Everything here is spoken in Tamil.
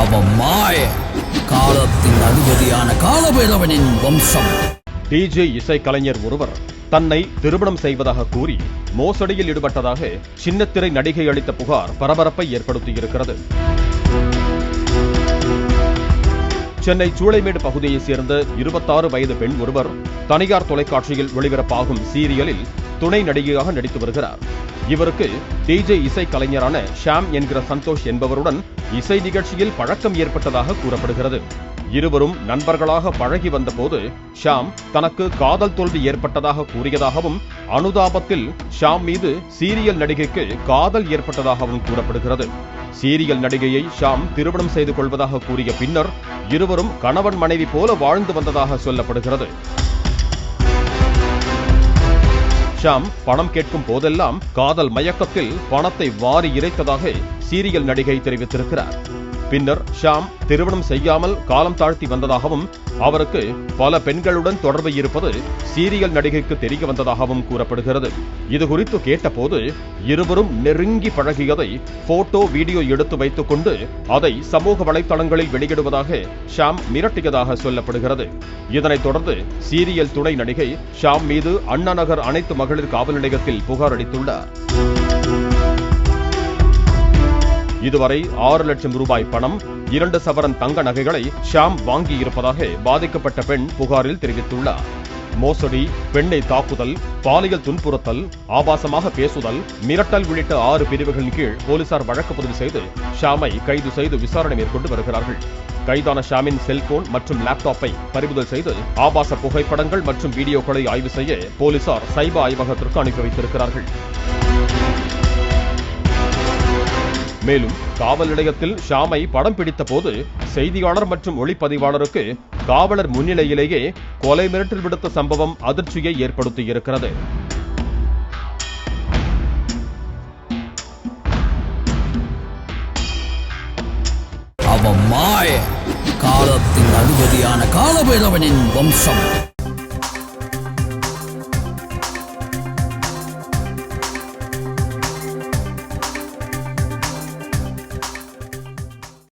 அவன் மாய காலத்தின் அதிபதியான காலபைரவனின் வம்சம். டிஜே இசைக்கலைஞர் ஒருவர் தன்னை திருமணம் செய்வதாக கூறி மோசடியில் ஈடுபட்டதாக சின்னத்திரை நடிகை அளித்த புகார் பரபரப்பை ஏற்படுத்தியிருக்கிறது. சென்னை சூளைமேடு பகுதியைச் சேர்ந்த 26 வயது பெண் ஒருவர் தனியார் தொலைக்காட்சியில் ஒளிபரப்பாகும் சீரியலில் துணை நடிகையாக நடித்து வருகிறார். இவருக்கு டிஜே இசை கலைஞரான ஷாம் என்கிற சந்தோஷ் என்பவருடன் இசை நிகழ்ச்சியில் பழக்கம் ஏற்பட்டதாக கூறப்படுகிறது. இருவரும் நண்பர்களாக பழகி வந்தபோது ஷாம் தனக்கு காதல் தோல்வி ஏற்பட்டதாக கூறியதாகவும் அனுதாபத்தில் ஷாம் மீது சீரியல் நடிகைக்கு காதல் ஏற்பட்டதாகவும் கூறப்படுகிறது. சீரியல் நடிகையை ஷாம் திருமணம் செய்து கொள்வதாக கூறிய பின்னர் இருவரும் கணவன் மனைவி போல வாழ்ந்து வந்ததாக சொல்லப்படுகிறது. ஷாம் பணம் கேட்கும் போதெல்லாம் காதல் மயக்கத்தில் பணத்தை வாரி இறைத்ததாக சீரியல் நடிகை தெரிவித்திருக்கிறார். பின்னர் ஷாம் திருமணம் செய்யாமல் காலம் தாழ்த்தி வந்ததாகவும் அவருக்கு பல பெண்களுடன் தொடர்பு இருப்பது சீரியல் நடிகைக்கு தெரிய வந்ததாகவும் கூறப்படுகிறது. இதுகுறித்து கேட்டபோது இருவரும் நெருங்கி பழகியதை போட்டோ வீடியோ எடுத்து வைத்துக் கொண்டு அதை சமூக வலைதளங்களில் வெளியிடுவதாக ஷாம் மிரட்டியதாக சொல்லப்படுகிறது. இதனைத் தொடர்ந்து சீரியல் துணை நடிகை ஷாம் மீது அண்ணா நகர் அனைத்து மகளிர் காவல் நிலையத்தில் புகார் அளித்துள்ளார். இதுவரை 6 லட்சம் ரூபாய் பணம், 2 சவரன் தங்க நகைகளை ஷாம் வாங்கியிருப்பதாக பாதிக்கப்பட்ட பெண் புகாரில் தெரிவித்துள்ளார். மோசடி, பெண்ணை தாக்குதல், பாலியல் துன்புறுத்தல், ஆபாசமாக பேசுதல், மிரட்டல் உள்ளிட்ட 6 பிரிவுகளின் கீழ் போலீசார் வழக்கு பதிவு செய்து ஷாமை கைது செய்து விசாரணை மேற்கொண்டு வருகிறார்கள். கைதான ஷாமின் செல்போன் மற்றும் லேப்டாப்பை பறிமுதல் செய்து ஆபாச புகைப்படங்கள் மற்றும் வீடியோக்களை ஆய்வு செய்ய போலீசார் சைபர் ஆய்வகத்திற்கு அனுப்பி வைத்திருக்கிறார்கள். மேலும் காவல் நிலையத்தில் ஷாமை படம் பிடித்த போது செய்தியாளர் மற்றும் ஒளிப்பதிவாளருக்கு காவலர் முன்னிலையிலேயே கொலை மிரட்டல் விடுத்த சம்பவம் அதிர்ச்சியை ஏற்படுத்தியிருக்கிறது. அவன் மாய காலத்தின் அதிபதியான காலபைரவனின் வம்சம்.